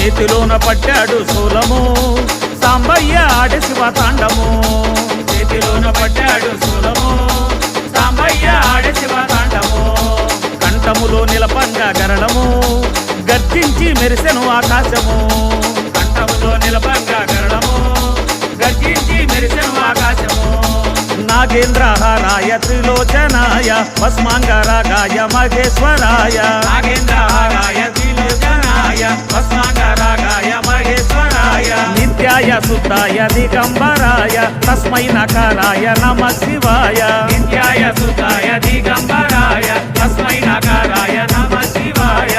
చేతిలోన పట్టాడు శూలము సాంబయ్య ఆడి శివ తాండము చేతిలోన పట్టాడు శూలము సాంబయ్య ఆడి శివ తాండము కంఠములో నిలపంగా గరళము గర్జించి మెరిసెను ఆకాశము కంఠములో నిలపంగా గరళము గర్జించి మెరిసెను ఆకాశము నాగేంద్రహారాయ త్రిలోచనాయ భస్మాంగరాగాయ మహేశ్వరాయ నాగేంద్రహారాయ త్రిలోచనాయ భస్మాంగరాగాయ మహేశ్వరాయ నిత్యాయ శుద్ధాయ దిగంబరాయ తస్మై నకారాయ నమః శివాయ నిత్యాయ శుద్ధాయ దిగంబరాయ తస్మై నకారాయ నమః శివాయ